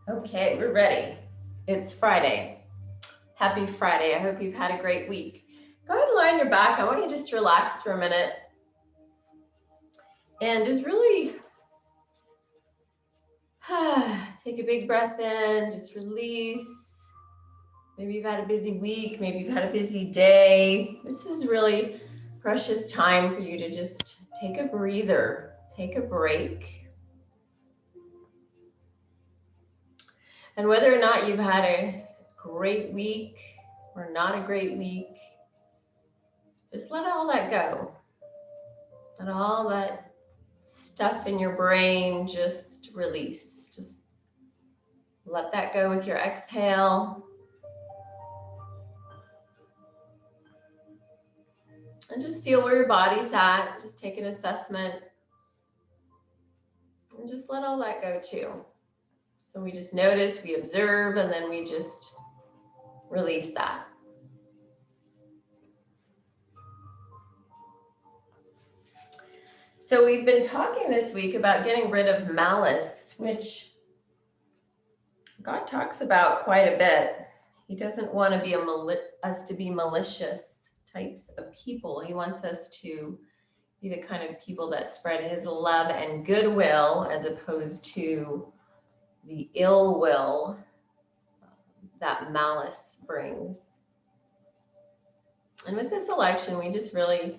Okay, we're ready. It's Friday. Happy Friday. I hope you've had a great week. Go ahead and lie on your back. I want you just to relax for a minute and just really take a big breath in, just release. Maybe you've had a busy week, maybe you've had a busy day. This is really precious time for you to just take a breather, take a break. And whether or not you've had a great week or not a great week, just let all that go. Let all that stuff in your brain just release. Just let that go with your exhale. And just feel where your body's at. Just take an assessment. And just let all that go too. So we just notice, we observe, and then we just release that. So we've been talking this week about getting rid of malice, which God talks about quite a bit. He doesn't want to be us to be malicious types of people. He wants us to be the kind of people that spread his love and goodwill as opposed to the ill will that malice brings. And with this election, we just really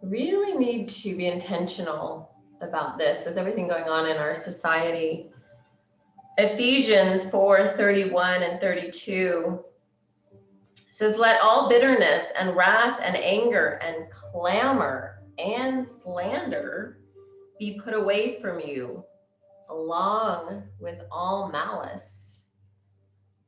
need to be intentional about this with everything going on in our society. Ephesians 4:31 and 32 says, let all bitterness and wrath and anger and clamor and slander be put away from you, along with all malice.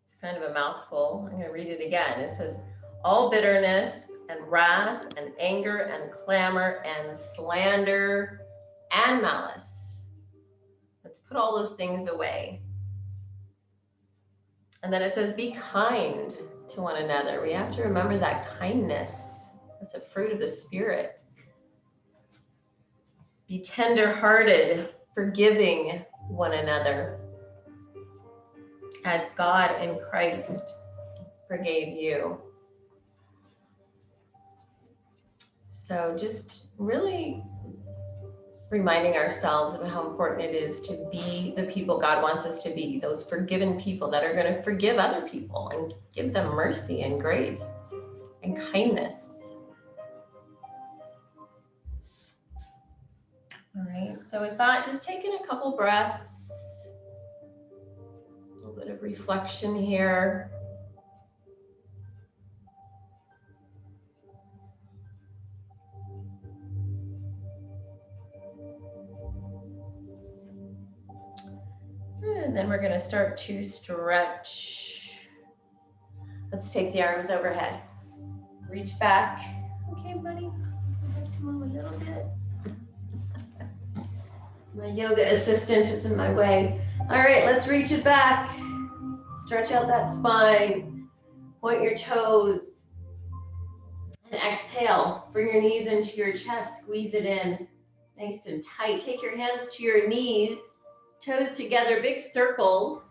It's kind of a mouthful. I'm going to read it again. It says, all bitterness and wrath and anger and clamor and slander and malice. Let's put all those things away. And then it says, be kind to one another. We have to remember that kindness. It's a fruit of the Spirit. Be tender-hearted, forgiving one another, as God in Christ forgave you. So just really reminding ourselves of how important it is to be the people God wants us to be, those forgiven people that are going to forgive other people and give them mercy and grace and kindness. All right, so with that, just taking a couple breaths, a little bit of reflection here. And then we're going to start to stretch. Let's take the arms overhead. Reach back. Okay, buddy. I have to move a little bit. My yoga assistant is in my way. All right, let's reach it back. Stretch out that spine. Point your toes. And exhale. Bring your knees into your chest. Squeeze it in nice and tight. Take your hands to your knees. Toes together, big circles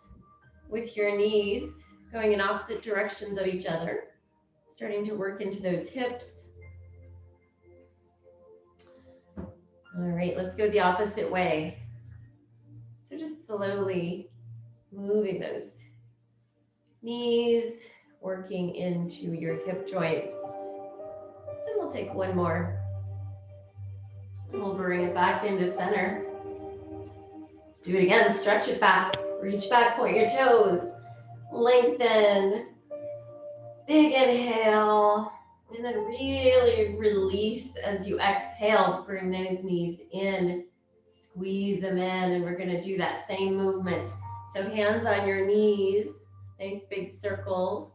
with your knees going in opposite directions of each other. Starting to work into those hips. All right, let's go the opposite way. So just slowly moving those knees, working into your hip joints. And we'll take one more. And we'll bring it back into center. Let's do it again. Stretch it back. Reach back, point your toes. Lengthen. Big inhale. And then really release as you exhale. Bring those knees in. Squeeze them in. And we're going to do that same movement. So hands on your knees. Nice big circles.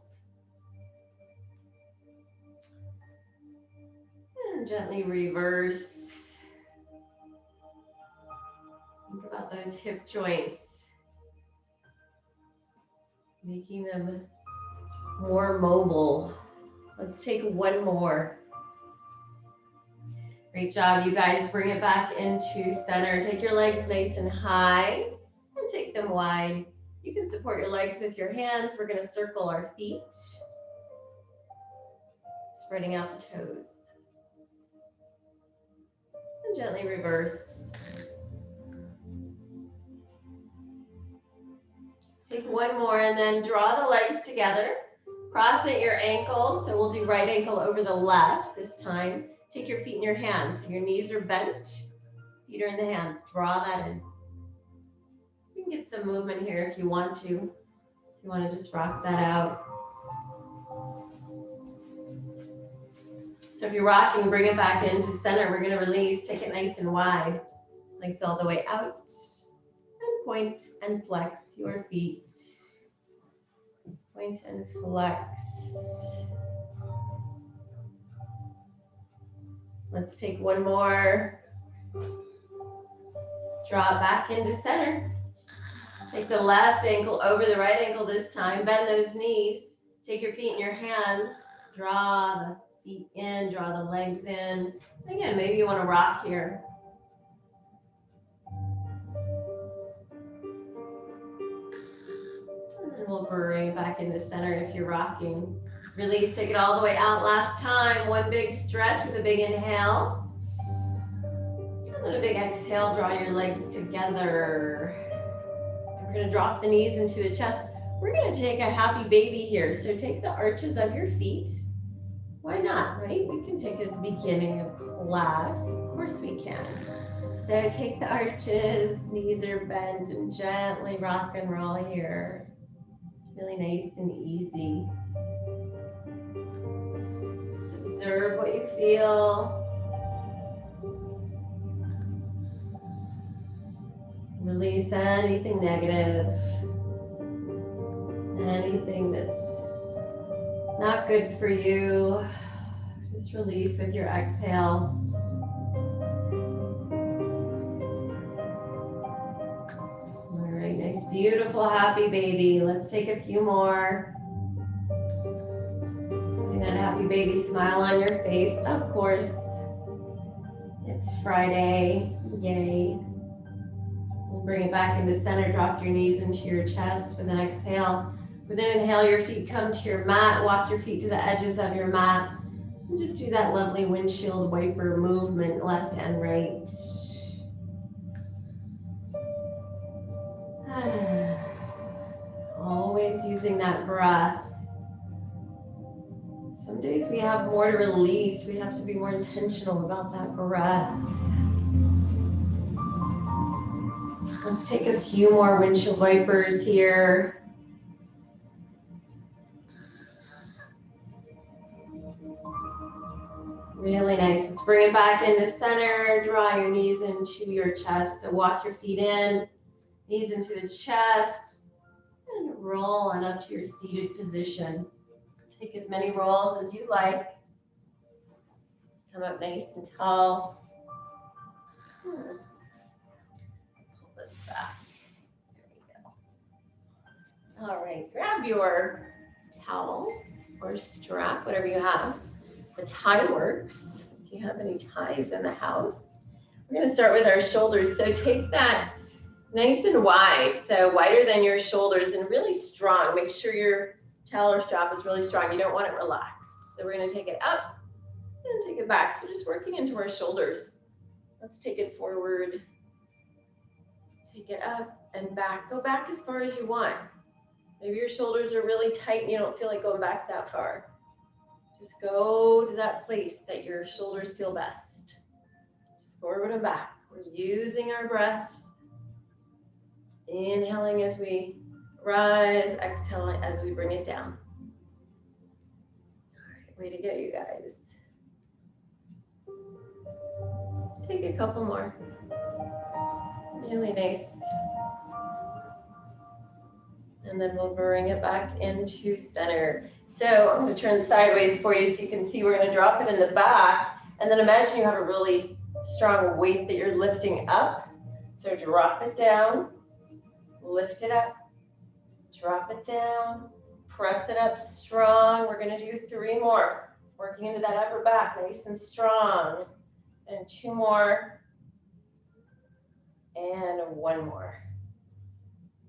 And gently reverse. Think about those hip joints. Making them more mobile. Let's take one more. Great job, you guys. Bring it back into center. Take your legs nice and high and take them wide. You can support your legs with your hands. We're going to circle our feet, spreading out the toes. And gently reverse. Take one more and then draw the legs together. Cross at your ankles. So we'll do right ankle over the left this time. Take your feet in your hands. So your knees are bent. Feet are in the hands. Draw that in. You can get some movement here if you want to. If you want to just rock that out. So if you're rocking, bring it back into center. We're going to release. Take it nice and wide. Legs all the way out. And point and flex your feet. Point and flex. Let's take one more. Draw it back into center. Take the left ankle over the right ankle this time. Bend those knees. Take your feet in your hands. Draw the feet in, draw the legs in. Again, maybe you want to rock here. And we'll bring it back into center if you're rocking. Release, take it all the way out last time. One big stretch with a big inhale. And then a big exhale, draw your legs together. And we're going to drop the knees into the chest. We're going to take a happy baby here. So take the arches of your feet. Why not, right? We can take it at the beginning of class. Of course we can. So take the arches, knees are bent, and gently rock and roll here. Really nice and easy. Just observe what you feel. Release anything negative. Anything that's not good for you. Just release with your exhale. All right, nice, beautiful, happy baby. Let's take a few more. Putting that happy baby smile on your face, of course. It's Friday, yay. We'll bring it back into center. Drop your knees into your chest with an exhale. With an inhale, your feet come to your mat. Walk your feet to the edges of your mat. And just do that lovely windshield wiper movement, left and right. Always using that breath. Some days we have more to release. We have to be more intentional about that breath. Let's take a few more windshield wipers here. Really nice. Let's bring it back into center. Draw your knees into your chest. So walk your feet in, knees into the chest, and roll on up to your seated position. Take as many rolls as you like. Come up nice and tall. Pull this back. There we go. All right, grab your towel or strap, whatever you have. The tie works. If you have any ties in the house. We're going to start with our shoulders. So take that nice and wide, so wider than your shoulders and really strong. Make sure your towel or strap is really strong. You don't want it relaxed. So we're going to take it up and take it back. So just working into our shoulders. Let's take it forward. Take it up and back. Go back as far as you want. Maybe your shoulders are really tight and you don't feel like going back that far. Just go to that place that your shoulders feel best. Just forward and back. We're using our breath. Inhaling as we rise, exhaling as we bring it down. All right, way to go, you guys. Take a couple more. Really nice. And then we'll bring it back into center. So I'm going to turn sideways for you so you can see we're going to drop it in the back. And then imagine you have a really strong weight that you're lifting up. So drop it down, lift it up, drop it down, press it up strong. We're going to do 3 more. Working into that upper back, nice and strong. And 2 more. And 1 more.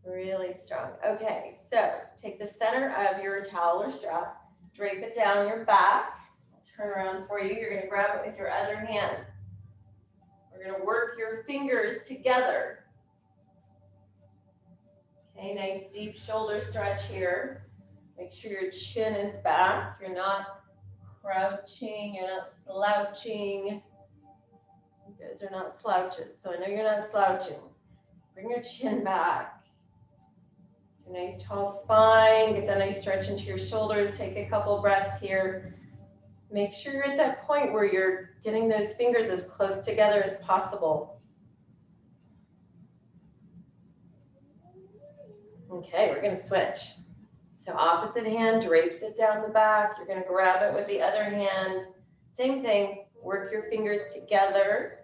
Really strong. Okay, so take the center of your towel or strap, drape it down your back. I'll turn around for you. You're going to grab it with your other hand. We're going to work your fingers together. Okay, nice deep shoulder stretch here. Make sure your chin is back. You're not crouching, you're not slouching. You guys are not slouches, so I know you're not slouching. Bring your chin back. It's a nice tall spine. Get that nice stretch into your shoulders. Take a couple breaths here. Make sure you're at that point where you're getting those fingers as close together as possible. Okay, we're going to switch. So opposite hand drapes it down the back. You're going to grab it with the other hand. Same thing. Work your fingers together.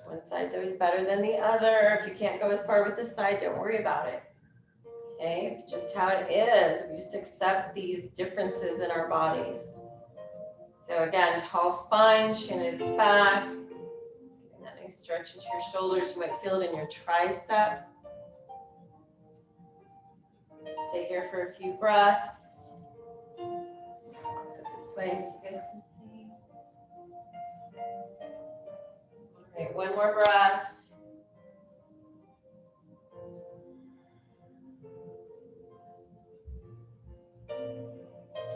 One side's always better than the other. If you can't go as far with this side, don't worry about it. Okay, it's just how it is. We just accept these differences in our bodies. So again, tall spine, chin is back. Getting that nice stretch into your shoulders. You might feel it in your tricep. Stay here for a few breaths. Go this way so you guys can see. All right, one more breath.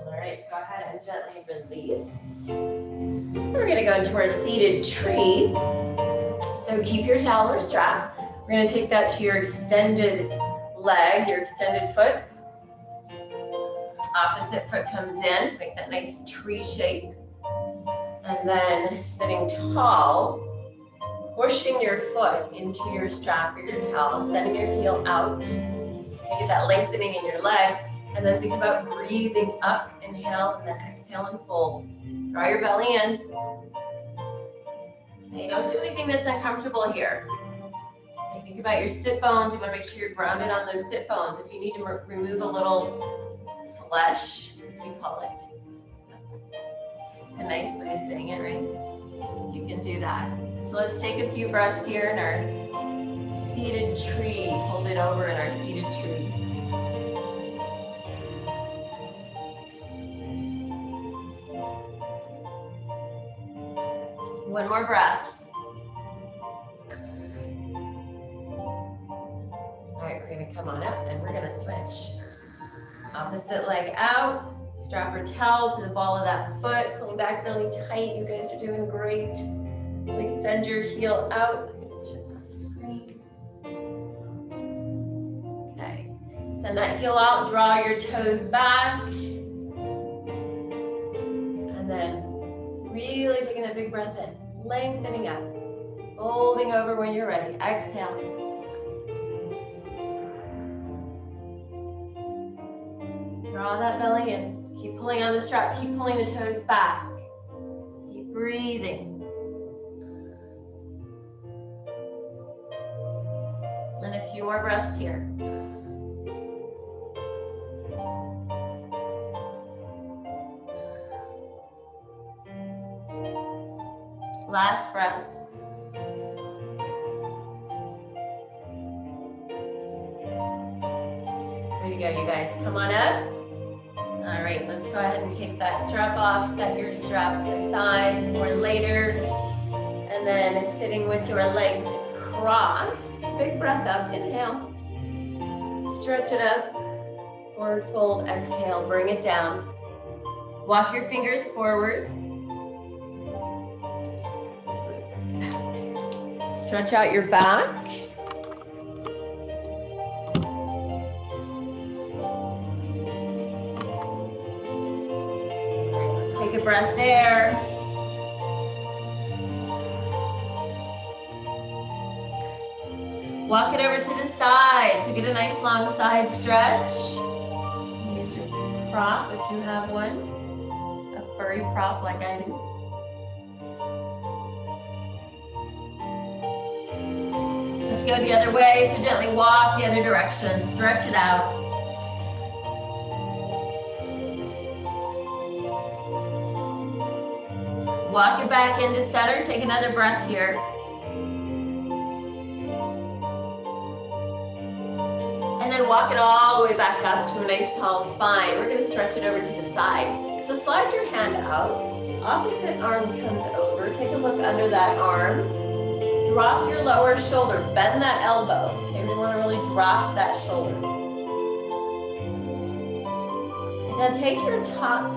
All right, go ahead and gently release. We're going to go into our seated tree. So keep your towel or strap. We're going to take that to your extended leg, your extended foot. Opposite foot comes in to make that nice tree shape. And then sitting tall, pushing your foot into your strap or your towel, sending your heel out. You get that lengthening in your leg. And then think about breathing up, inhale, and then exhale and fold. Draw your belly in. Okay, don't do anything that's uncomfortable here. Okay, think about your sit bones. You want to make sure you're grounded on those sit bones. If you need to remove a little flesh, as we call it. It's a nice way of saying it, right? You can do that. So let's take a few breaths here in our seated tree. Hold it over in our seated tree. One more breath. All right, we're going to come on up and we're going to switch. Opposite leg out. Strap or towel to the ball of that foot. Pulling back really tight. You guys are doing great. Really send your heel out. Okay. Send that heel out. Draw your toes back. And then really taking that big breath in. Lengthening up. Folding over when you're ready. Exhale. Draw that belly in. Keep pulling on the strap. Keep pulling the toes back. Keep breathing. And a few more breaths here. Last breath. Way to go, you guys. Come on up. All right, let's go ahead and take that strap off. Set your strap aside for later. And then sitting with your legs crossed. Big breath up. Inhale. Stretch it up. Forward fold. Exhale. Bring it down. Walk your fingers forward. Stretch out your back. All right, let's take a breath there. Walk it over to the side. So get a nice long side stretch. Use your prop if you have one. A furry prop like I do. Let's go the other way, so gently walk the other direction, stretch it out. Walk it back into center, take another breath here. then walk it all the way back up to a nice tall spine. We're gonna stretch it over to the side. So slide your hand out, opposite arm comes over, take a look under that arm, drop your lower shoulder, bend that elbow. Okay, we wanna really drop that shoulder. Now take your top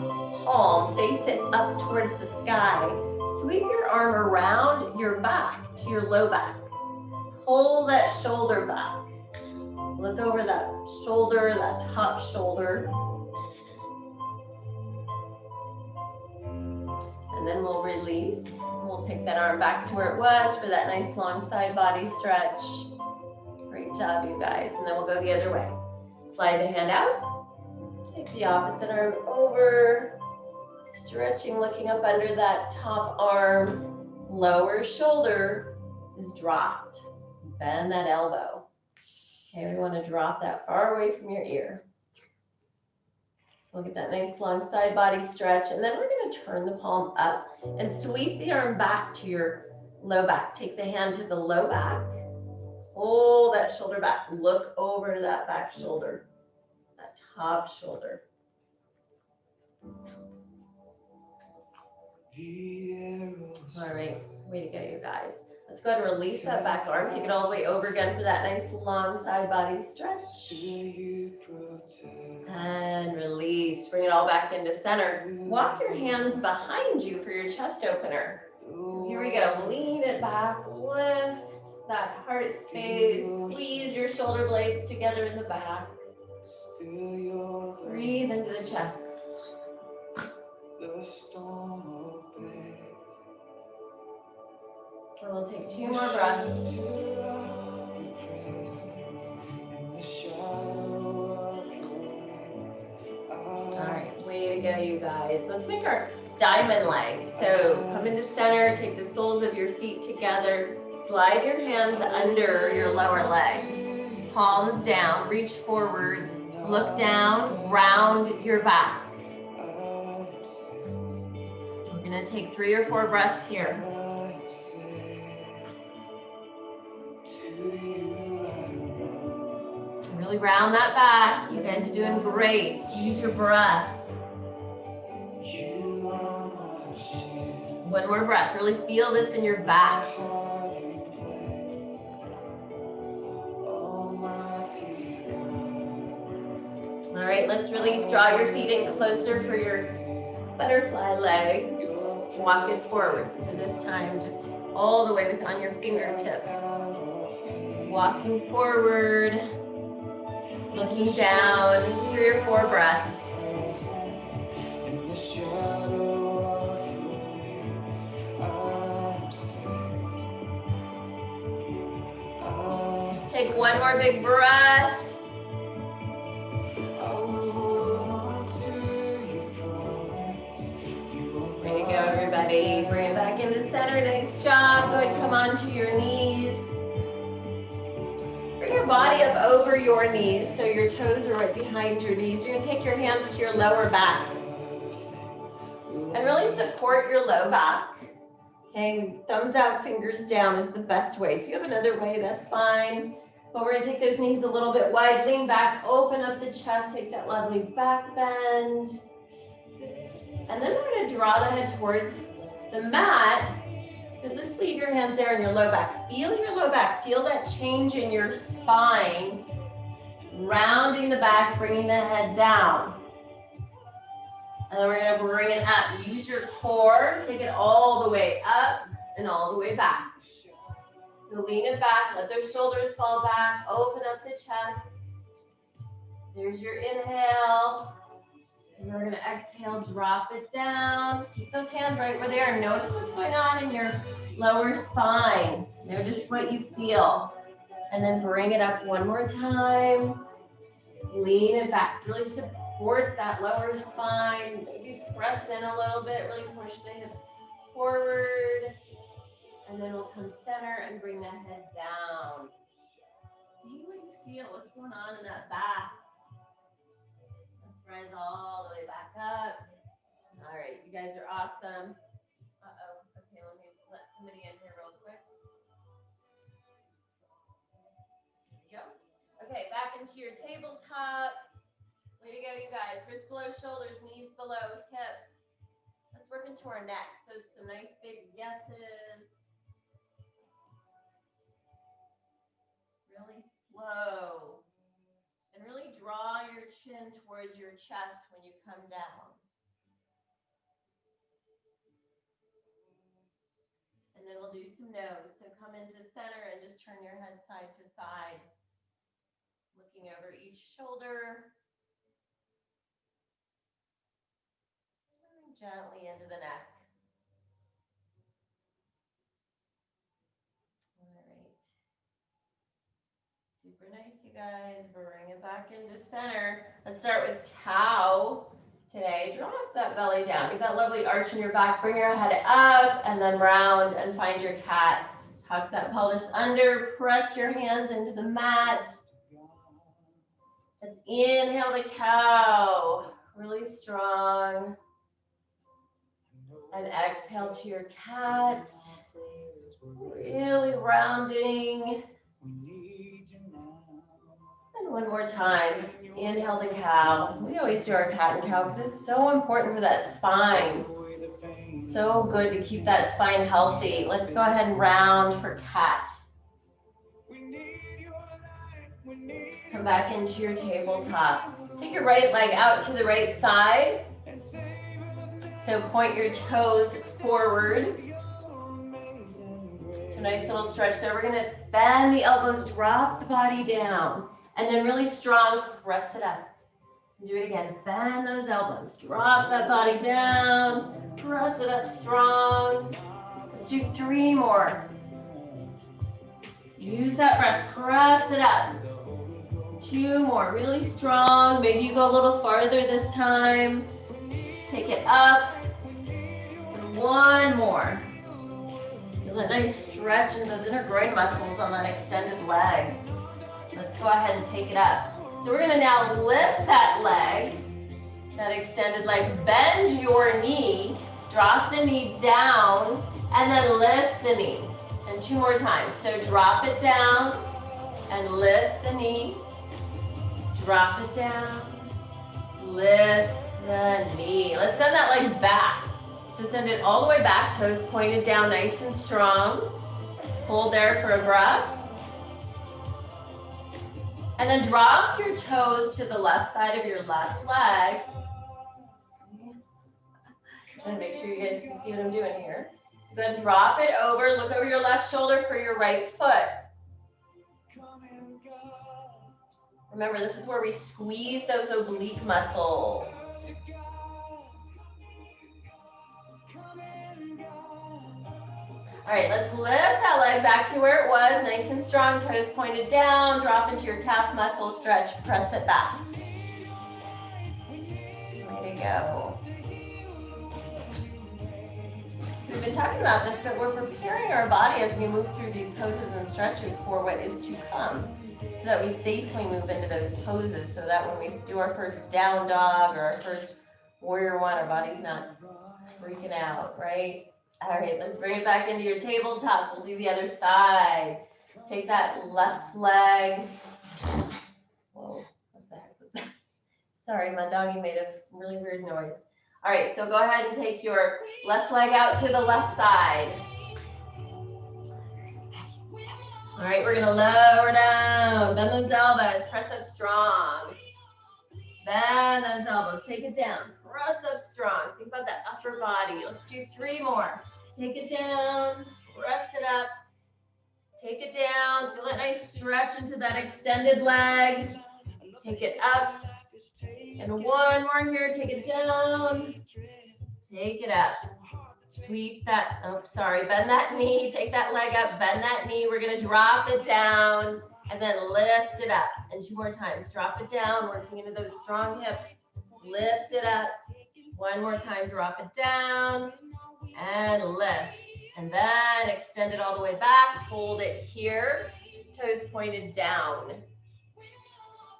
palm, face it up towards the sky. Sweep your arm around your back to your low back. Pull that shoulder back. Look over that shoulder, that top shoulder. And then we'll release. We'll take that arm back to where it was for that nice long side body stretch. Great job, you guys. And then we'll go the other way. Slide the hand out. Take the opposite arm over. Stretching, looking up under that top arm. Lower shoulder is dropped. Bend that elbow. Okay, we want to drop that far away from your ear. So look at that nice long side body stretch. And then we're going to turn the palm up and sweep the arm back to your low back. Take the hand to the low back. Pull that shoulder back. Look over that back shoulder, that top shoulder. All right, way to go, you guys. Let's go ahead and release that back arm. Take it all the way over again for that nice long side body stretch. And release. Bring it all back into center. Walk your hands behind you for your chest opener. Here we go. Lean it back. Lift that heart space. Squeeze your shoulder blades together in the back. Breathe into the chest. And we'll take 2 more breaths. All right, way to go, you guys. Let's make our diamond legs. So come into center, take the soles of your feet together, slide your hands under your lower legs, palms down, reach forward, look down, round your back. We're gonna take 3 or 4 breaths here. Really round that back. You guys are doing great. Use your breath. 1 more breath. Really feel this in your back. All right, let's release. Draw your feet in closer for your butterfly legs. Walk it forward. So this time, just all the way on your fingertips. Walking forward. Looking down, 3 or 4 breaths. Take 1 more big breath. Way to go, everybody. Bring it back into center. Nice job. Go ahead and come onto your knees. Bring your body up over your knees so your toes are right behind your knees. You're going to take your hands to your lower back and really support your low back. Okay, thumbs out, fingers down is the best way. If you have another way, that's fine. But we're going to take those knees a little bit wide, lean back, open up the chest, take that lovely back bend. And then we're going to draw the head towards the mat. But just leave your hands there on your low back. Feel your low back. Feel that change in your spine. Rounding the back, bringing the head down. And then we're going to bring it up. Use your core. Take it all the way up and all the way back. So lean it back. Let those shoulders fall back. Open up the chest. There's your inhale. And we're going to exhale, drop it down. Keep those hands right where they are. Notice what's going on in your lower spine. Notice what you feel. And then bring it up 1 more time. Lean it back. Really support that lower spine. Maybe press in a little bit. Really push the hips forward. And then we'll come center and bring the head down. See what you feel. What's going on in that back. Rise all the way back up. All right, you guys are awesome. Uh-oh. Okay, let me let somebody in here real quick. There we go. Okay, back into your tabletop. Way to go, you guys. Wrists below shoulders, knees below hips. Let's work into our necks. So some nice big yeses. Really slow. And really draw your chin towards your chest when you come down. And then we'll do some no's. So come into center and just turn your head side to side. Looking over each shoulder. Swimming gently into the neck. All right. Super nice, you guys. Bring it back into center. Let's start with cow today. Drop that belly down. Get that lovely arch in your back. Bring your head up and then round and find your cat. Tuck that pelvis under. Press your hands into the mat. Let's inhale the cow. Really strong. And exhale to your cat. Really rounding. And one more time. Inhale the cow. We always do our cat and cow because it's so important for that spine. So good to keep that spine healthy. Let's go ahead and round for cat. Come back into your tabletop. Take your right leg out to the right side. So point your toes forward. It's a nice little stretch there. We're going to bend the elbows, drop the body down, and then really strong, press it up. Do it again. Bend those elbows, drop that body down, press it up strong. Let's do 3 more. Use that breath, press it up. 2 more, really strong. Maybe you go a little farther this time. Take it up. And 1 more. Feel that nice stretch in those inner groin muscles on that extended leg. Let's go ahead and take it up. So we're gonna now lift that leg, that extended leg. Bend your knee, drop the knee down, and then lift the knee. And 2 more times. So drop it down and lift the knee. Drop it down, lift the knee. Let's send that leg back. So send it all the way back, toes pointed down nice and strong. Hold there for a breath. And then drop your toes to the left side of your left leg. Trying to make sure you guys can see what I'm doing here. So go ahead and drop it over. Look over your left shoulder for your right foot. Remember, this is where we squeeze those oblique muscles. All right, let's lift that leg back to where it was, nice and strong, toes pointed down, drop into your calf muscle stretch, press it back. Way to go. So we've been talking about this, but we're preparing our body as we move through these poses and stretches for what is to come, so that we safely move into those poses, so that when we do our first down dog or our first warrior one, our body's not freaking out, right? All right, let's bring it back into your tabletop. We'll do the other side. Take that left leg. Whoa, what the heck was that? Sorry, my doggy made a really weird noise. All right, so go ahead and take your left leg out to the left side. All right, we're gonna lower down, bend those elbows, press up strong. Bend those elbows, take it down, press up strong. Think about that upper body. Let's do 3 more. Take it down, press it up, take it down. Feel that nice stretch into that extended leg. Take it up. And 1 more here, take it down, take it up. Sweep that, oh, sorry, bend that knee, take that leg up, bend that knee. We're gonna drop it down and then lift it up. And 2 more times, drop it down, working into those strong hips. Lift it up. 1 more time, drop it down and lift. And then extend it all the way back, hold it here, toes pointed down.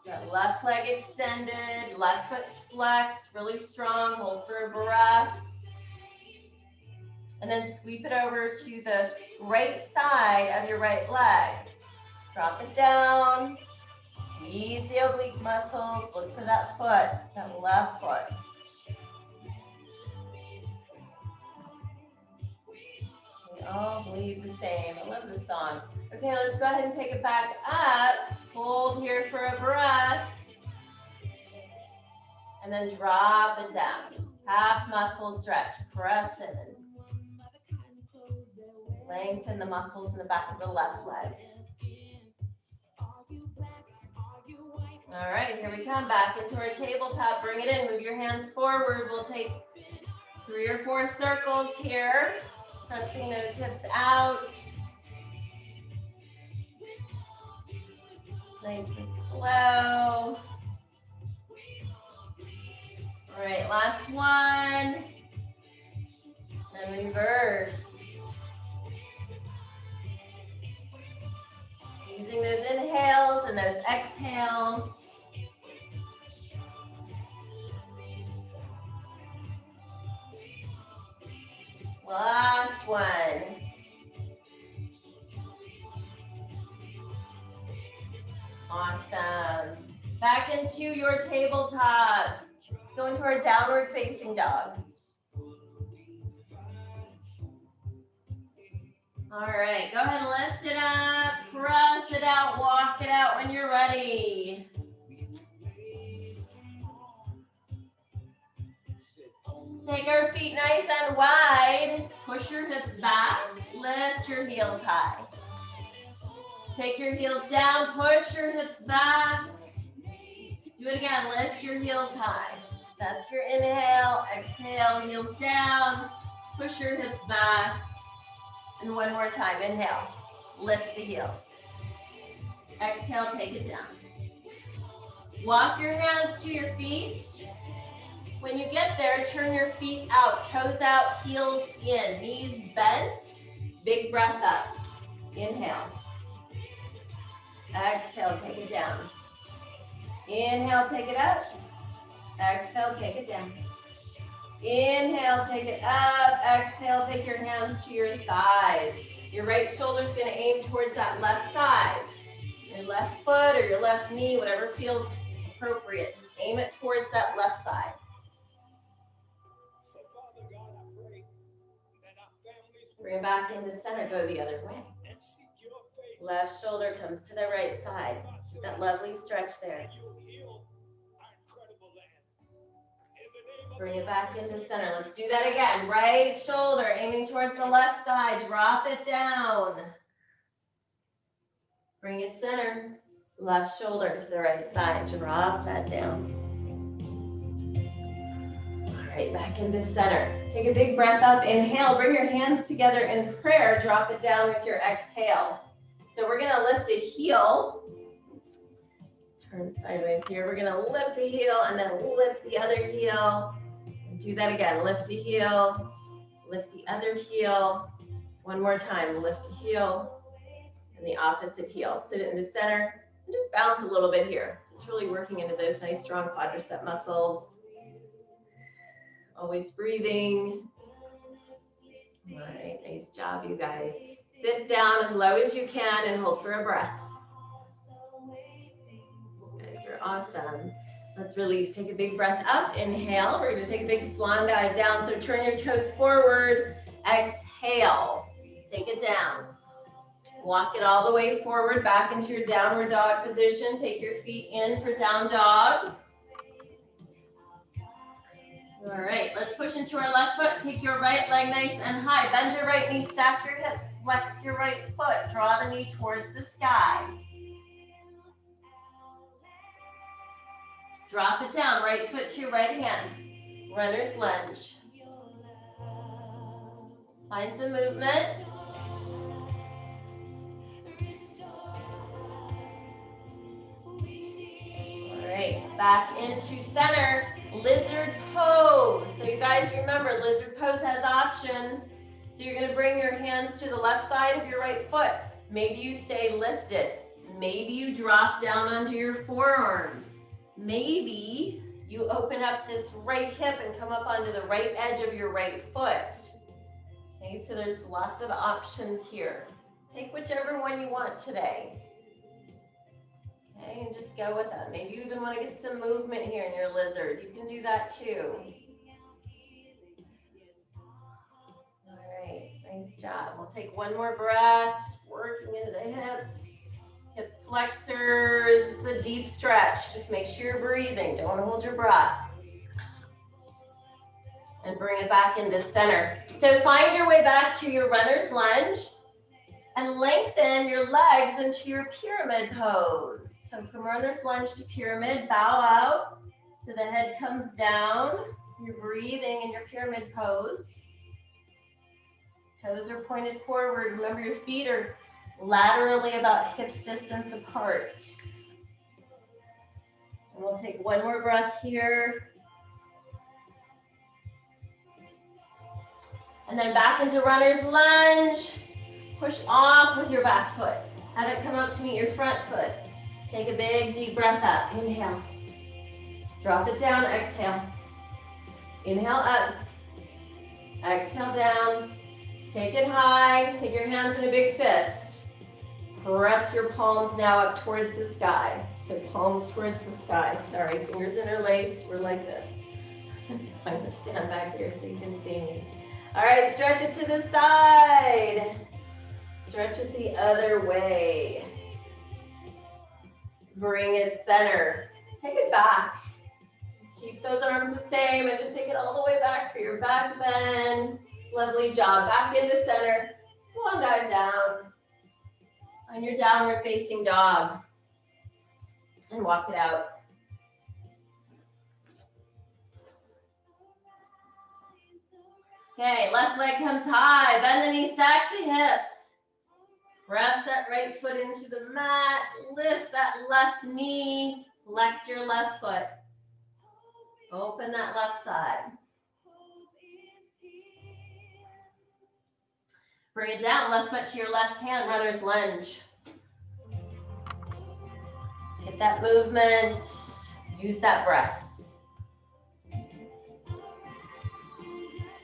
That left leg extended, left foot flexed, really strong, hold for a breath. And then sweep it over to the right side of your right leg. Drop it down, Squeeze the oblique muscles. Look for that foot, that left foot. We all bleed the same. I love this song. Okay, let's go ahead and take it back up. Hold here for a breath. And then drop it down. Half muscle stretch. Press in. Lengthen the muscles in the back of the left leg. All right, here we come. Back into our tabletop. Bring it in. Move your hands forward. We'll take 3 or 4 circles here. Pressing those hips out. Just nice and slow. All right, last one. And reverse. Using those inhales and those exhales. Last one. Awesome. Back into your tabletop. Let's go into our downward facing dog. All right, go ahead and lift it up, press it out, walk it out when you're ready. Take our feet nice and wide. Push your hips back, lift your heels high. Take your heels down, push your hips back. Do it again, lift your heels high. That's your inhale, exhale, heels down, push your hips back. And one more time, inhale, lift the heels. Exhale, take it down. Walk your hands to your feet. When you get there, turn your feet out, toes out, heels in, knees bent, big breath up. Inhale. Exhale, take it down. Inhale, take it up. Exhale, take it down. Inhale, take it up. Exhale, take your hands to your thighs. Your right shoulder's going to aim towards that left side. Your left foot or your left knee, whatever feels appropriate. Just aim it towards that left side. Bring it back into center. Go the other way. Left shoulder comes to the right side. That lovely stretch there. Bring it back into center. Let's do that again. Right shoulder aiming towards the left side. Drop it down. Bring it center. Left shoulder to the right side. Drop that down. All right, back into center. Take a big breath up. Inhale. Bring your hands together in prayer. Drop it down with your exhale. So we're going to lift a heel. Turn sideways here. We're going to lift a heel and then lift the other heel. Do that again. Lift a heel, lift the other heel. One more time. Lift a heel and the opposite heel. Sit it into center and just bounce a little bit here. Just really working into those nice strong quadricep muscles. Always breathing. All right, nice job, you guys. Sit down as low as you can and hold for a breath. You guys are awesome. Let's release. Take a big breath up. Inhale. We're going to take a big swan dive down. So turn your toes forward. Exhale. Take it down. Walk it all the way forward back into your downward dog position. Take your feet in for down dog. All right. Let's push into our left foot. Take your right leg nice and high. Bend your right knee. Stack your hips. Flex your right foot. Draw the knee towards the sky. Drop it down, right foot to your right hand. Runner's lunge. Find some movement. All right, back into center. Lizard pose. So you guys remember, lizard pose has options. So you're going to bring your hands to the left side of your right foot. Maybe you stay lifted. Maybe you drop down onto your forearms. Maybe you open up this right hip and come up onto the right edge of your right foot. Okay, so there's lots of options here. Take whichever one you want today. Okay, and just Just go with that. Maybe you even want to get some movement here in your lizard. You can do that too. All right, nice job. We'll take one more breath, just working into the hips. Hip flexors, it's a deep stretch. Just make sure you're breathing. Don't hold your breath. And bring it back into center. So find your way back to your runner's lunge and lengthen your legs into your pyramid pose. So from runner's lunge to pyramid, bow out so the head comes down. You're breathing in your pyramid pose. Toes are pointed forward. Remember, your feet are laterally about hips distance apart. And we'll take one more breath here. And then back into runner's lunge. Push off with your back foot. Have it come up to meet your front foot. Take a big deep breath up. Inhale. Drop it down, exhale. Inhale up. Exhale down. Take it high. Take your hands in a big fist. Press your palms now up towards the sky. So palms towards the sky. Sorry, fingers interlaced. We're like this. I'm going to stand back here so you can see me. All right, stretch it to the side. Stretch it the other way. Bring it center. Take it back. Just keep those arms the same and just take it all the way back for your back bend. Lovely job. Back into center. Swan dive down. On your downward facing dog. And walk it out. Okay, left leg comes high. Bend the knees, stack the hips. Press that right foot into the mat. Lift that left knee. Flex your left foot. Open that left side. Bring it down, left foot to your left hand, runner's lunge. Get that movement. Use that breath.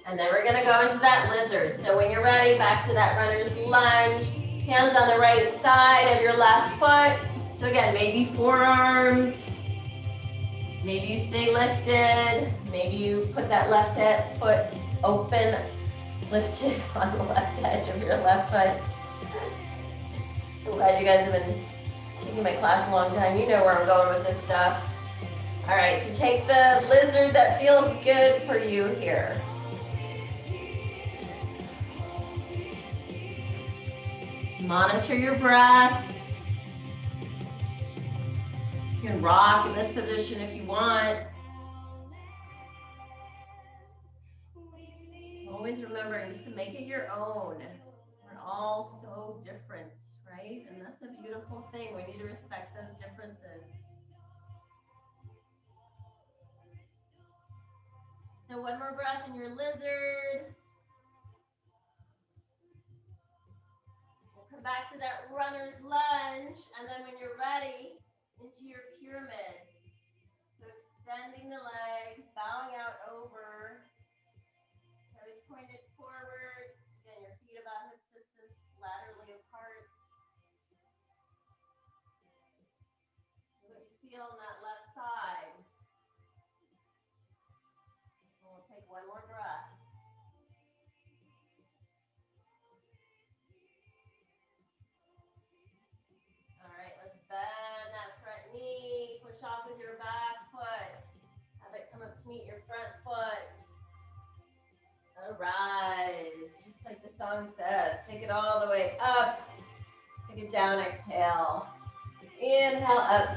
And then we're gonna go into that lizard. So when you're ready, back to that runner's lunge. Hands on the right side of your left foot. So again, maybe forearms. Maybe you stay lifted. Maybe you put that left foot open, lifted on the left edge of your left foot. I'm glad you guys have been taking my class a long time. You know where I'm going with this stuff. All right, so take the lizard that feels good for you here. Monitor your breath. You can rock in this position if you want. Always remembering just to make it your own. We're all so different, right? And that's a beautiful thing. We need to respect those differences. So one more breath in your lizard. We'll come back to that runner's lunge, and then when you're ready, into your pyramid. So extending the legs, bowing out over, toes pointed forward. Again, your feet about hips distance, laterally apart. See what you feel on that left side. And we'll take one more breath. All right, let's bend that front knee. Push off with your back foot. Have it come up to meet your front foot. Arise, just like the song says. Take it all the way up. Take it down, exhale. Inhale up.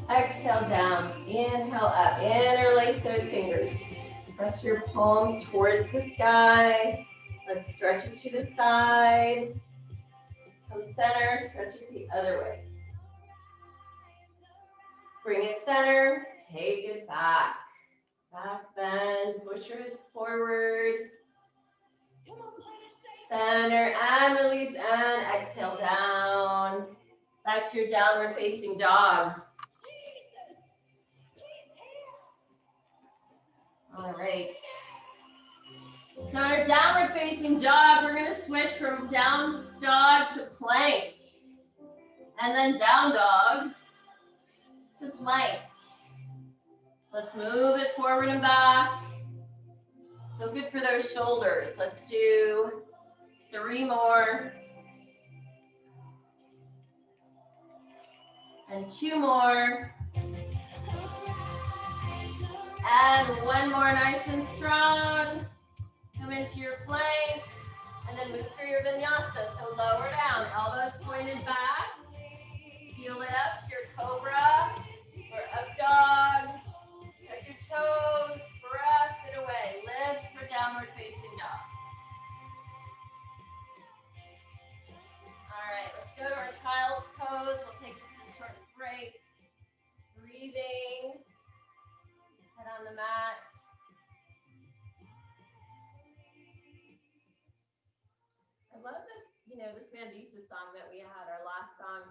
Exhale down. Inhale up. Interlace those fingers. Press your palms towards the sky. Let's stretch it to the side. Come center, stretch it the other way. Bring it center, take it back. Back bend, push your hips forward. Center and release and exhale down. Back to your downward facing dog. All right. So our downward facing dog, we're gonna switch from down dog to plank. And then down dog. plank. Let's move it forward and back. So good for those shoulders. Let's do 3 more. And 2 more. And 1 more, nice and strong. Come into your plank. And then move through your vinyasa. So lower down, elbows pointed back. Heel it up to your cobra or up dog. Tuck your toes, press it away. Lift for downward facing dog. All right, let's go to our child's pose. We'll take just a short break. Breathing. Head on the mat. I love this, this Mandisa song that we had, our last song.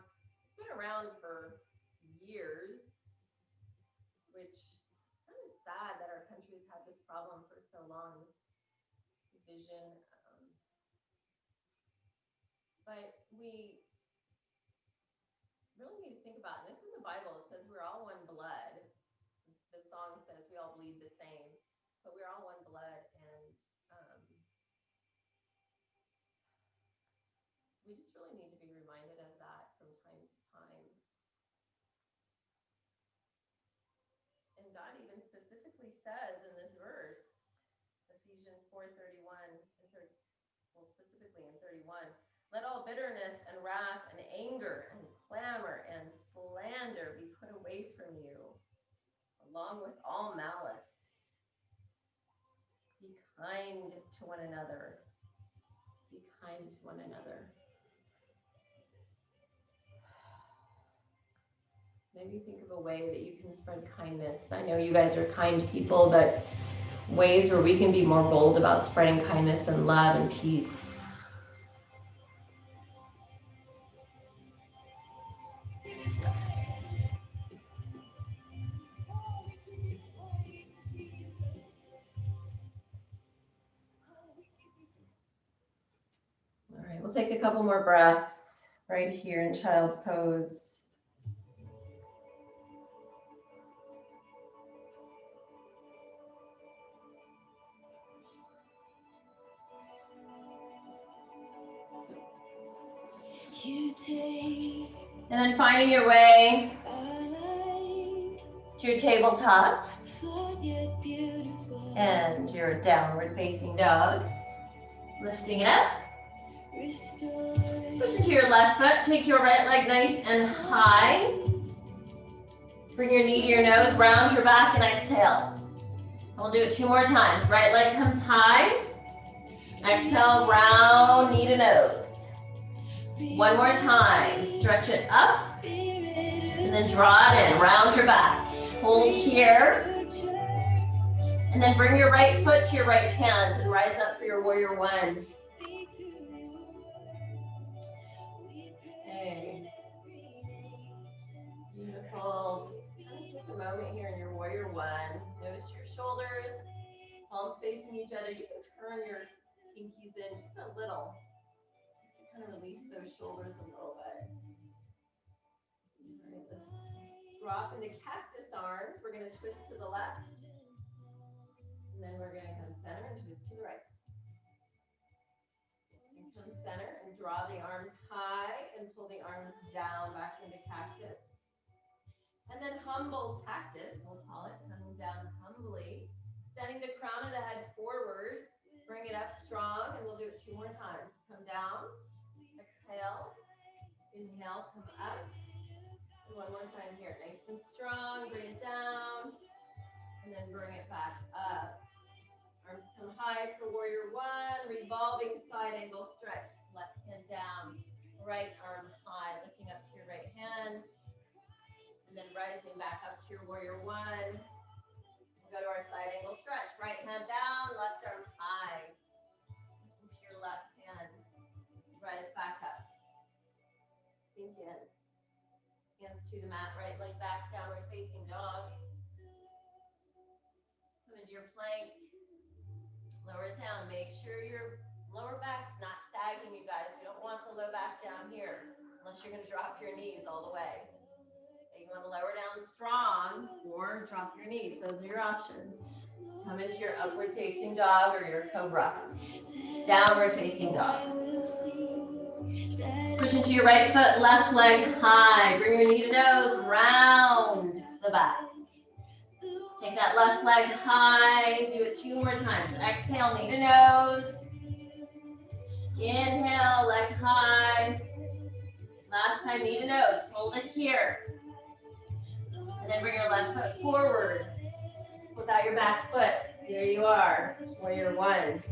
It's been around for years, which is kind of sad that our country's had this problem for so long, this division. But we really need to think about it. And it's in the Bible. It says we're all one blood. The song says we all bleed the same, but we're all one blood. And we just really need to be reminded of that from time to time. And God even specifically says in this verse, Ephesians 4:31, specifically in 31, let all bitterness and wrath and anger and clamor and slander be put away from you, along with all malice. Be kind to one another. Be kind to one another. Maybe think of a way that you can spread kindness. I know you guys are kind people, but ways where we can be more bold about spreading kindness and love and peace. All right, we'll take a couple more breaths right here in child's pose. And then finding your way to your tabletop and your downward facing dog. Lifting it up. Push into your left foot. Take your right leg nice and high. Bring your knee to your nose. Round your back and exhale. And we'll do it 2 more times. Right leg comes high. Exhale, round knee to nose. 1 more time. Stretch it up. And then draw it in. Round your back. Hold here. And then bring your right foot to your right hand and rise up for your warrior 1. Okay. Beautiful. Just kind of take a moment here in your warrior 1. Notice your shoulders, palms facing each other. You can turn your pinkies in just a little, just to kind of release those shoulders a little bit. All right, let's drop into cactus arms. We're going to twist to the left. And then we're going to come center and twist to the right. And come center and draw the arms high and pull the arms down back into cactus. And then humble cactus, we'll call it, coming down humbly. Sending the crown of the head forward. Bring it up strong, and we'll do it 2 more times. Come down, exhale, inhale, come up. And 1 more time here, nice and strong, bring it down, and then bring it back up. Arms come high for warrior 1, revolving side angle stretch. Left hand down, right arm high, looking up to your right hand, and then rising back up to your warrior 1. Go to our side angle stretch. Right hand down, left arm high. Into your left hand. Rise back up. Sink in. Hands to the mat, right leg back, downward facing dog. Come into your plank. Lower it down. Make sure your lower back's not sagging, you guys. We don't want the low back down here, unless you're going to drop your knees all the way. Okay, want to lower down strong or drop your knees. Those are your options. Come into your upward facing dog or your cobra. Downward facing dog. Push into your right foot, left leg high. Bring your knee to nose, round the back. Take that left leg high. Do it 2 more times. Exhale, knee to nose. Inhale, leg high. Last time, knee to nose. Hold it here. And then bring your left foot forward. Flip out your back foot. There you are. Warrior 1.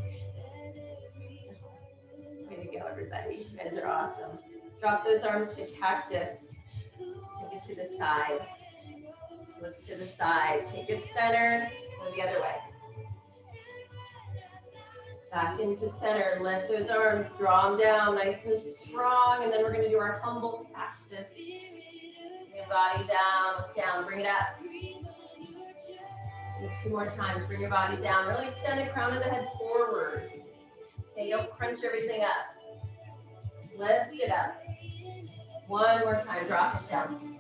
Way to go, everybody. You guys are awesome. Drop those arms to cactus. Take it to the side. Look to the side. Take it center. Go the other way. Back into center. Lift those arms. Draw them down nice and strong. And then we're going to do our humble cactus. Bring your body down. Look down. Bring it up. Let's do it 2 more times. Bring your body down. Really extend the crown of the head forward. Okay, don't crunch everything up. Lift it up. 1 more time. Drop it down.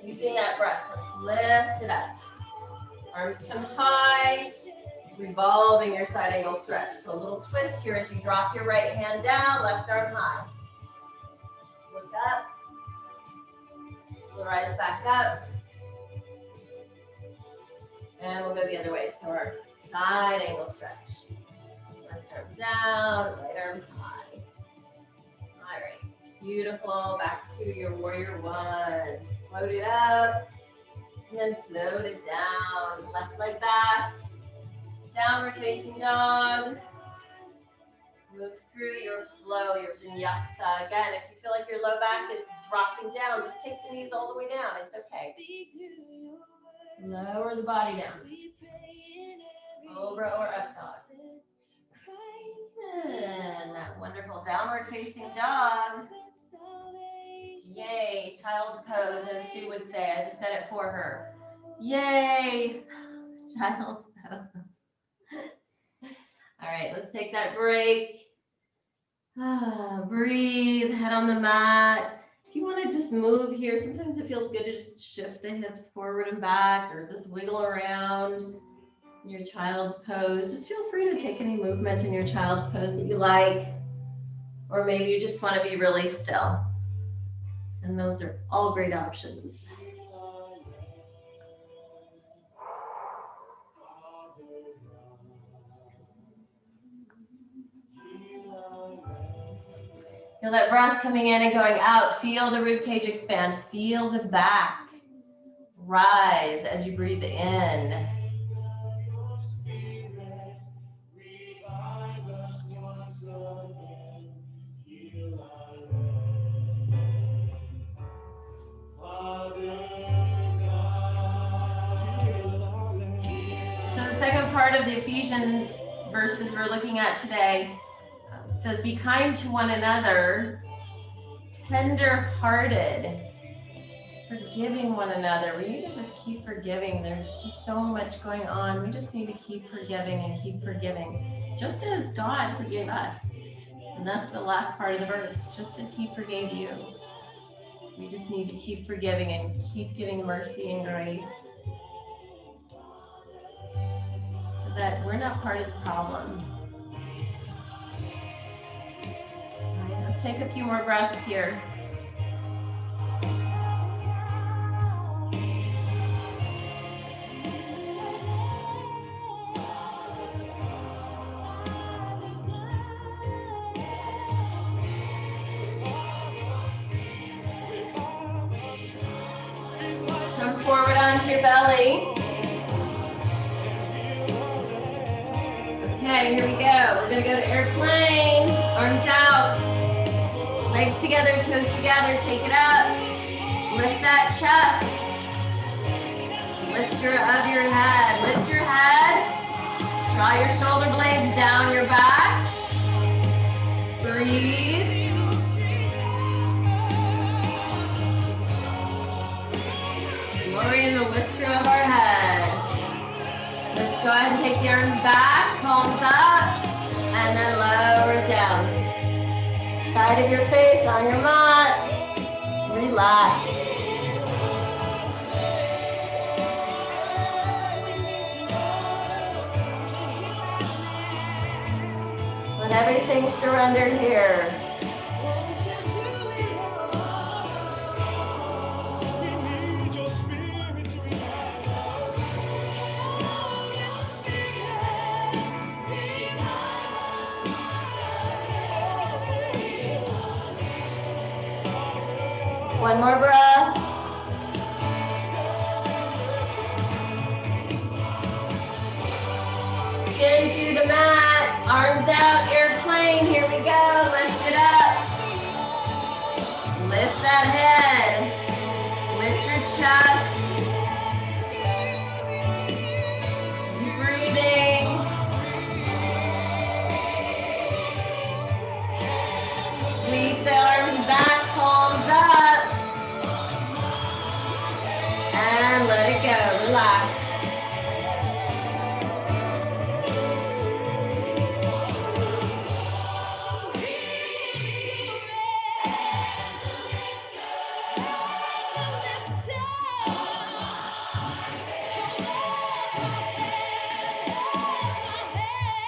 Using that breath. Lift it up. Arms come high. Revolving your side angle stretch. So a little twist here as you drop your right hand down, left arm high. Look up. We'll rise back up. And we'll go the other way. So our side angle stretch. Left arm down, right arm high. All right. Beautiful. Back to your warrior 1. Just float it up. And then float it down. Left leg back. Downward facing dog. Move through your flow, your vinyasa. Again, if you feel like your low back is dropping down, just take the knees all the way down. It's okay. Lower the body down. Cobra or up dog. And that wonderful downward facing dog. Yay, child's pose, as Sue would say. I just said it for her. Yay, child's pose. All right, let's take that break. Breathe, head on the mat. If you want to just move here, sometimes it feels good to just shift the hips forward and back or just wiggle around in your child's pose. Just feel free to take any movement in your child's pose that you like. Or maybe you just want to be really still. And those are all great options. Feel that breath coming in and going out. Feel the ribcage expand. Feel the back rise as you breathe in. So the second part of the Ephesians verses we're looking at today says, be kind to one another, tender-hearted, forgiving one another. We need to just keep forgiving. There's just so much going on. We just need to keep forgiving and keep forgiving, just as God forgave us. And that's the last part of the verse, just as he forgave you. We just need to keep forgiving and keep giving mercy and grace so that we're not part of the problem. Let's take a few more breaths here. Come forward onto your belly. Okay, here we go. We're going to go to airplane. Arms out. Legs together, toes together, take it up. Lift that chest. Lift your head. Lift your head. Draw your shoulder blades down your back. Breathe. Glory in the lifter of our head. Let's go ahead and take the arms back, palms up, and then lower it down. Side of your face on your mat. Relax. Everything surrendered here. One more breath. Chin to the mat, arms out, airplane. Here we go. Lift it up. Lift that head. Lift your chest. Keep breathing. Sweep the arms back, palms up. And let it go. Relax.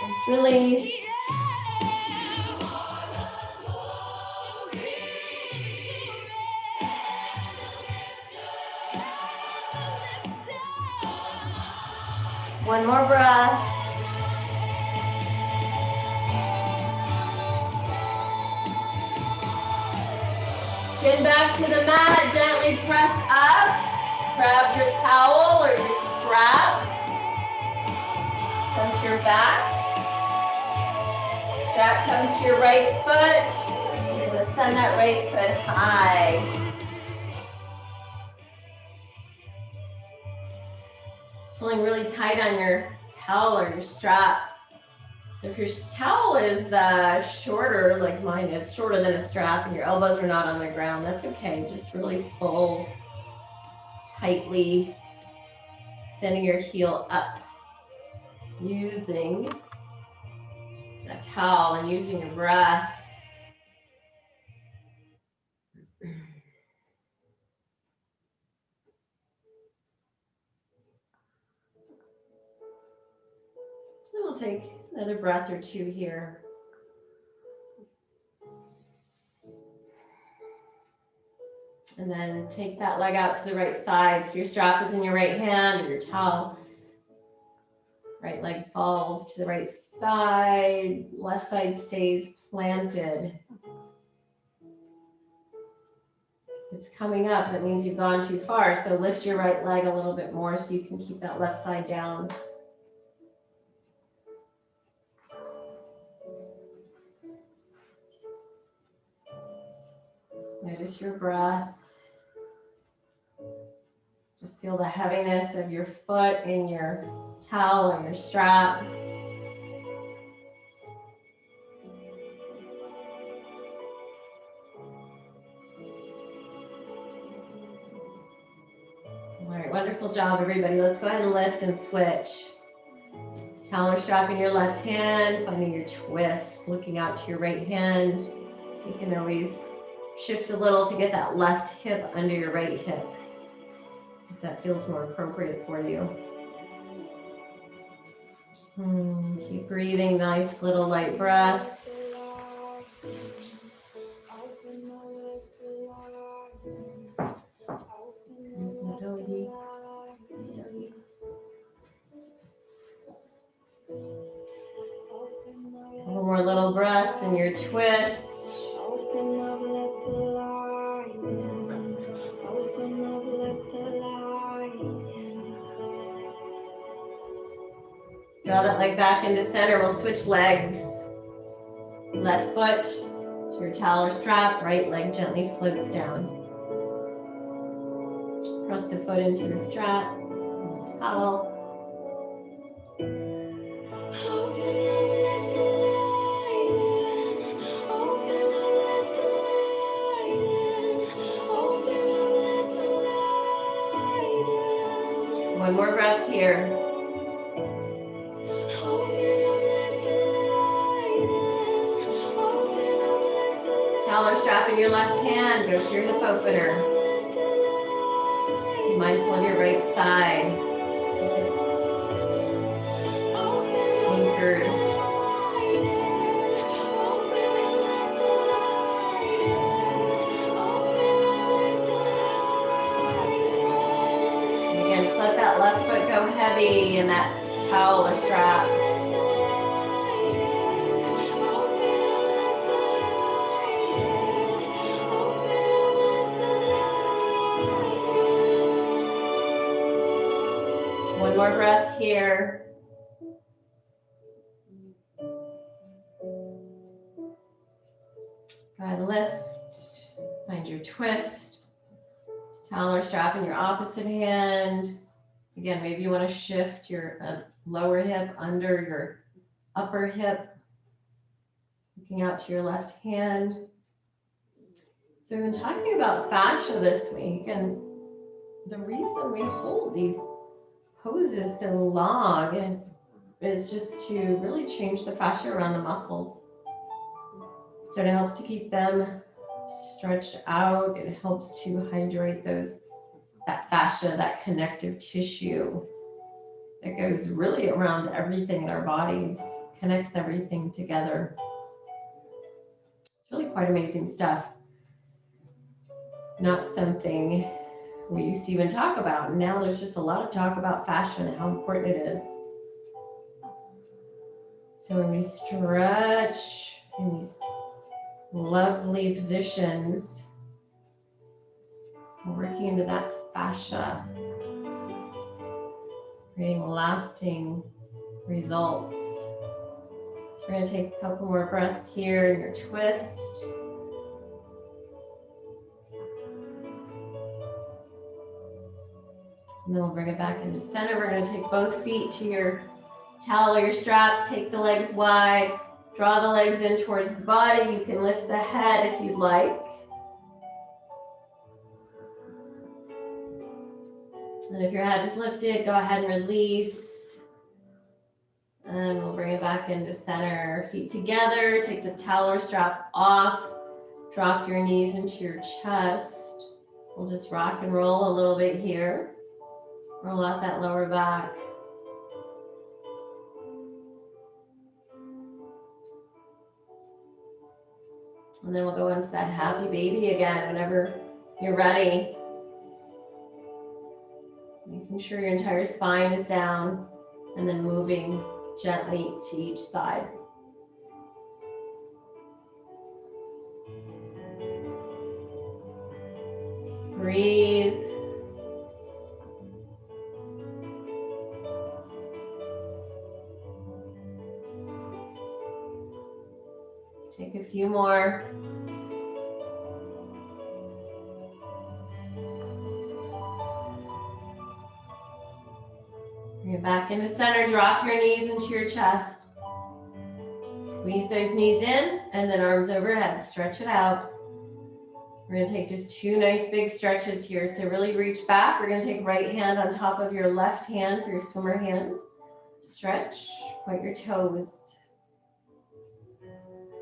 Just release. One more breath. Chin back to the mat, gently press up. Grab your towel or your strap. Come to your back. Strap comes to your right foot. You're going to send that right foot high. Pulling really tight on your towel or your strap. So if your towel is shorter, like mine is, shorter than a strap, and your elbows are not on the ground, that's okay. Just really pull tightly, sending your heel up. Using that towel and using your breath. Then we'll take another breath or two here. And then take that leg out to the right side. So your strap is in your right hand or your towel. Right leg falls to the right side. Left side stays planted. If it's coming up, that means you've gone too far. So lift your right leg a little bit more so you can keep that left side down. Notice your breath. Just feel the heaviness of your foot in your towel or your strap. All right, wonderful job, everybody. Let's go ahead and lift and switch. Towel or strap in your left hand, finding your twist, looking out to your right hand. You can always shift a little to get that left hip under your right hip, if that feels more appropriate for you. Keep breathing, nice little light breaths. Couple more little breaths in your twist. Draw that leg back into center. We'll switch legs. Left foot to your towel or strap. Right leg gently floats down. Press the foot into the strap and the towel. One more breath here. Towel or strap in your left hand. Go for your hip opener. Be mindful of your right side. Keep it anchored. that left foot go heavy in that towel or strap. One more breath here. Go ahead, lift, find your twist. Towel or strap in your opposite hand. Again, maybe you want to shift your lower hip under your upper hip, looking out to your left hand. So we've been talking about fascia this week, and the reason we hold these poses so long is just to really change the fascia around the muscles. So it helps to keep them stretched out. It helps to hydrate that fascia, that connective tissue that goes really around everything in our bodies, connects everything together. It's really quite amazing stuff. Not something we used to even talk about. Now there's just a lot of talk about fascia and how important it is. So when we stretch in these lovely positions, we're working into that fascia, creating lasting results. So we're going to take a couple more breaths here in your twist. And then we'll bring it back into center. We're going to take both feet to your towel or your strap. Take the legs wide. Draw the legs in towards the body. You can lift the head if you'd like. And if your head is lifted, go ahead and release. And we'll bring it back into center. Feet together. Take the towel or strap off. Drop your knees into your chest. We'll just rock and roll a little bit here. Roll out that lower back. And then we'll go into that happy baby again whenever you're ready. Making sure your entire spine is down and then moving gently to each side. Breathe. Let's take a few more. Bring it back into center. Drop your knees into your chest. Squeeze those knees in and then arms overhead. Stretch it out. We're going to take just two nice big stretches here. So really reach back. We're going to take right hand on top of your left hand for your swimmer hands. Stretch. Point your toes.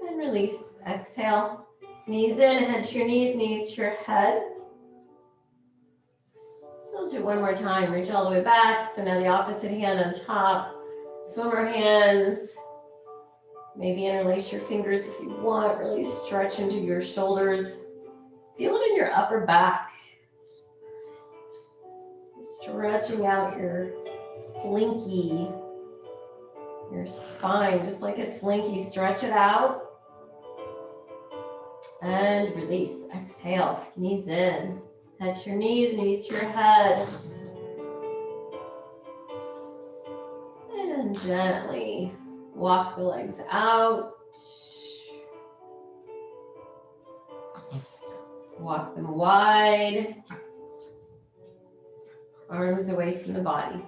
And release. Exhale. Knees in, head to your knees, knees to your head. We'll do it one more time. Reach all the way back. So now the opposite hand on top. Swimmer hands. Maybe interlace your fingers if you want. Really stretch into your shoulders. Feel it in your upper back. Stretching out your slinky, your spine, just like a slinky. Stretch it out. And release. Exhale. Knees in. Head to your knees, knees to your head. And gently walk the legs out. Walk them wide. Arms away from the body.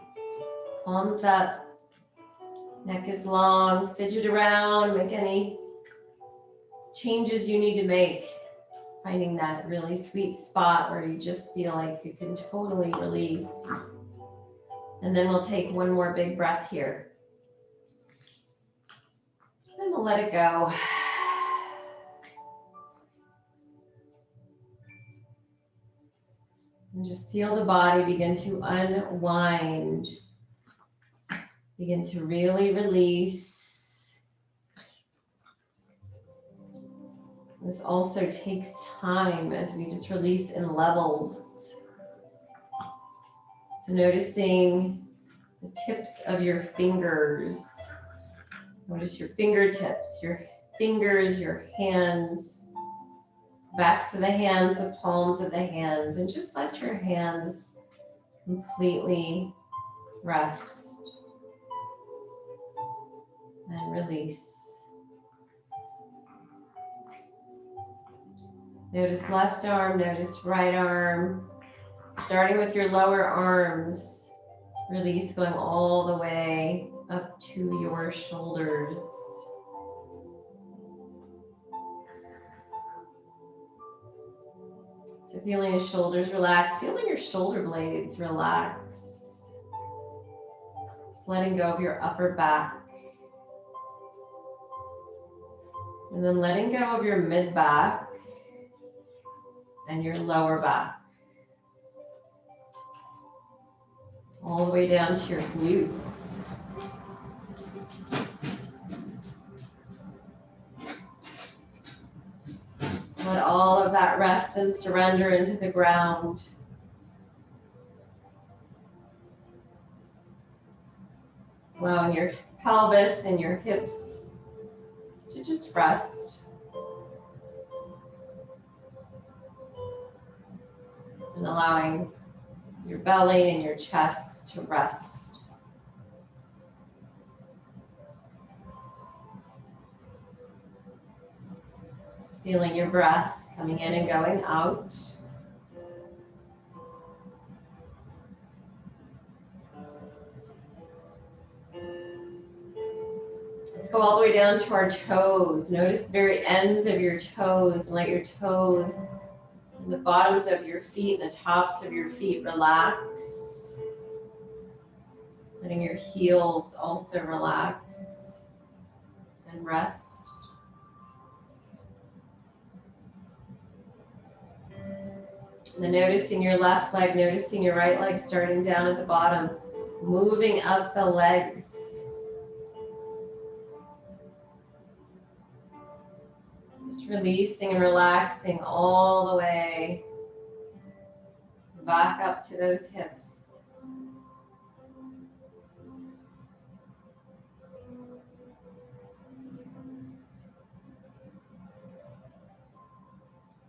Palms up. Neck is long. Fidget around. Make any changes you need to make. Finding that really sweet spot where you just feel like you can totally release. And then we'll take one more big breath here. And we'll let it go. And just feel the body begin to unwind. Begin to really release. This also takes time as we just release in levels. So noticing the tips of your fingers. Notice your fingertips, your fingers, your hands, backs of the hands, the palms of the hands, and just let your hands completely rest and release. Notice left arm, notice right arm. Starting with your lower arms, release going all the way up to your shoulders. So feeling the shoulders relax, feeling your shoulder blades relax. Just letting go of your upper back. And then letting go of your mid back and your lower back. All the way down to your glutes. Just let all of that rest and surrender into the ground. Allowing your pelvis and your hips to just rest. And allowing your belly and your chest to rest. Just feeling your breath coming in and going out. Let's go all the way down to our toes. Notice the very ends of your toes and let your toes and the bottoms of your feet and the tops of your feet relax. Letting your heels also relax and rest. And then noticing your left leg, noticing your right leg starting down at the bottom, moving up the legs. Just releasing and relaxing all the way back up to those hips.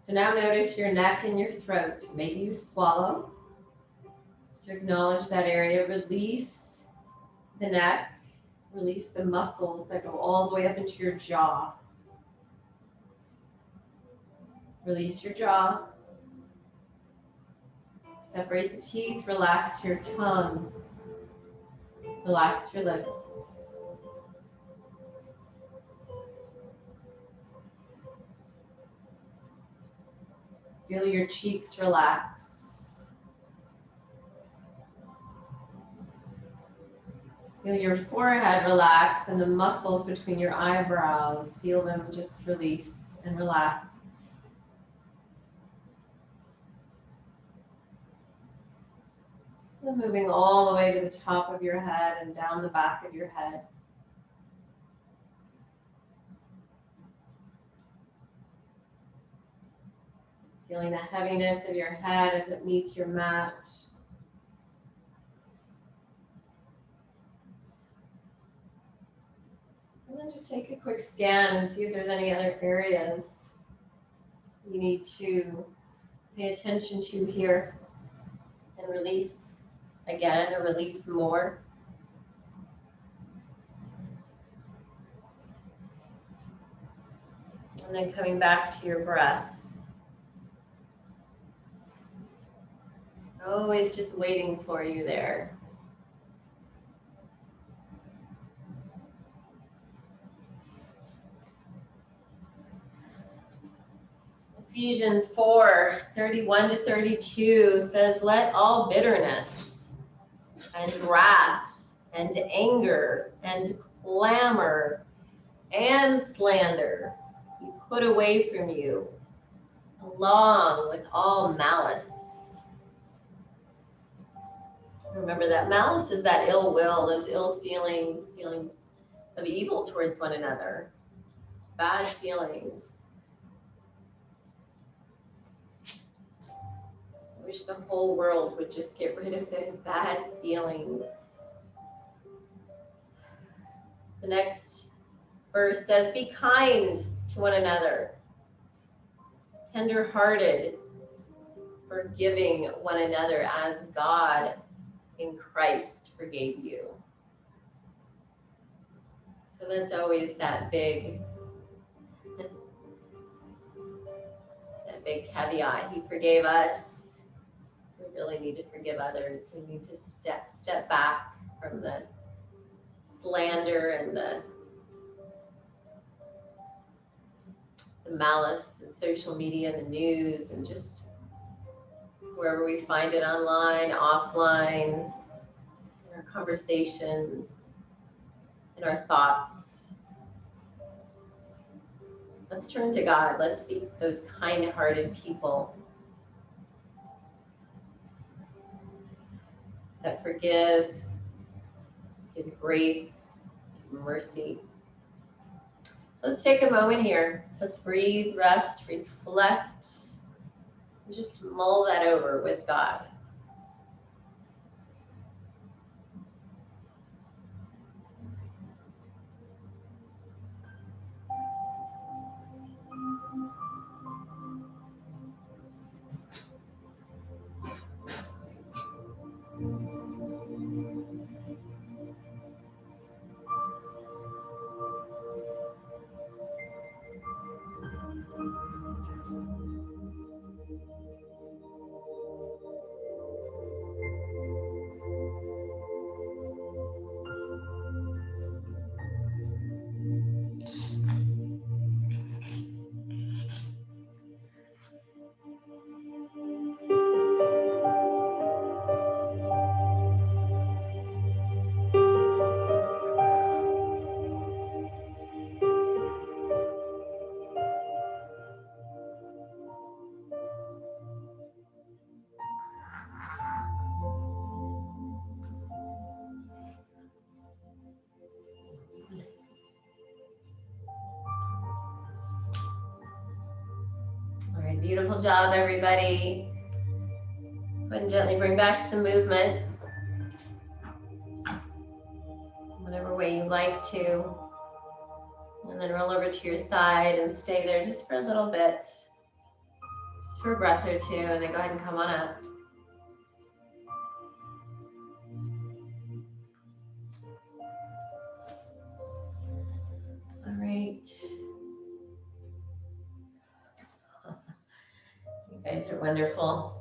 So now notice your neck and your throat. Maybe you swallow. So acknowledge that area. Release the neck. Release the muscles that go all the way up into your jaw. Release your jaw. Separate the teeth. Relax your tongue. Relax your lips. Feel your cheeks relax. Feel your forehead relax and the muscles between your eyebrows. Feel them just release and relax. And moving all the way to the top of your head and down the back of your head. Feeling the heaviness of your head as it meets your mat. And then just take a quick scan and see if there's any other areas you need to pay attention to here and release again or release more. And then coming back to your breath. Always just waiting for you there. Ephesians 4:31-32 says, let all bitterness and wrath and anger and clamor and slander be put away from you, along with all malice. Remember that malice is that ill will, those ill feelings, feelings of evil towards one another, bad feelings. Wish the whole world would just get rid of those bad feelings. The next verse says, be kind to one another, tender-hearted, forgiving one another as God in Christ forgave you. So that's always that big caveat. He forgave us. We really need to forgive others. We need to step back from the slander and the malice and social media and the news and just wherever we find it online, offline, in our conversations, in our thoughts. Let's turn to God. Let's be those kind-hearted people that forgive, give grace, give mercy. So let's take a moment here. Let's breathe, rest, reflect, and just mull that over with God. All right, beautiful job, everybody. Go ahead and gently bring back some movement. Whatever way you like to. And then roll over to your side and stay there just for a little bit. Just for a breath or two, and then go ahead and come on up. All right. You guys are wonderful.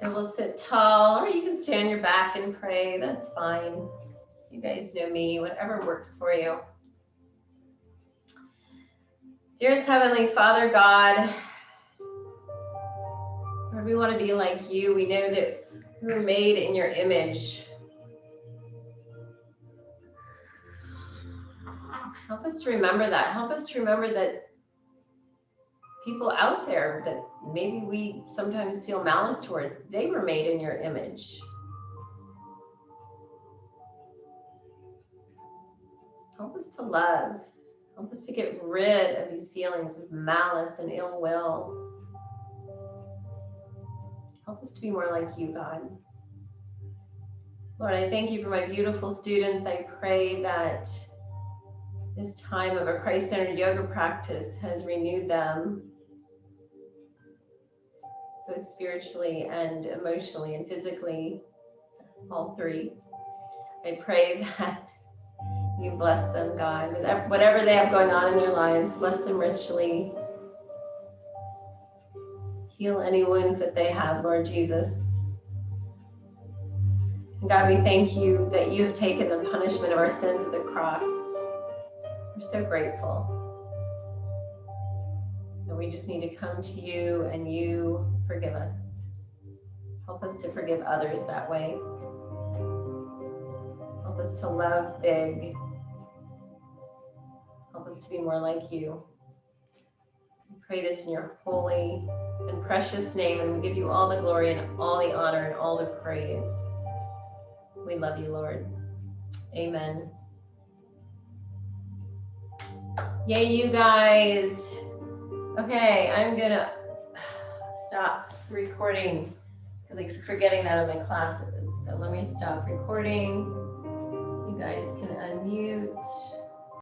So we'll sit tall, or you can stay on your back and pray. That's fine. You guys know me, whatever works for you. Dearest Heavenly Father God, Lord, we want to be like you. We know that we were made in your image. Help us to remember that. Help us to remember that people out there that maybe we sometimes feel malice towards, they were made in your image. Help us to love. Help us to get rid of these feelings of malice and ill will. Help us to be more like you, God. Lord, I thank you for my beautiful students. I pray that this time of a Christ-centered yoga practice has renewed them, both spiritually and emotionally and physically, all three. I pray that you bless them, God, with whatever they have going on in their lives. Bless them richly. Heal any wounds that they have, Lord Jesus. And God, we thank you that you have taken the punishment of our sins at the cross. We're so grateful. And we just need to come to you and you forgive us. Help us to forgive others that way. Help us to love big. Help us to be more like you. We pray this in your holy and precious name, and we give you all the glory and all the honor and all the praise. We love you, Lord. Amen. Yay, you guys. Okay, I'm gonna stop recording because I keep forgetting that I'm in classes. So let me stop recording. You guys can unmute.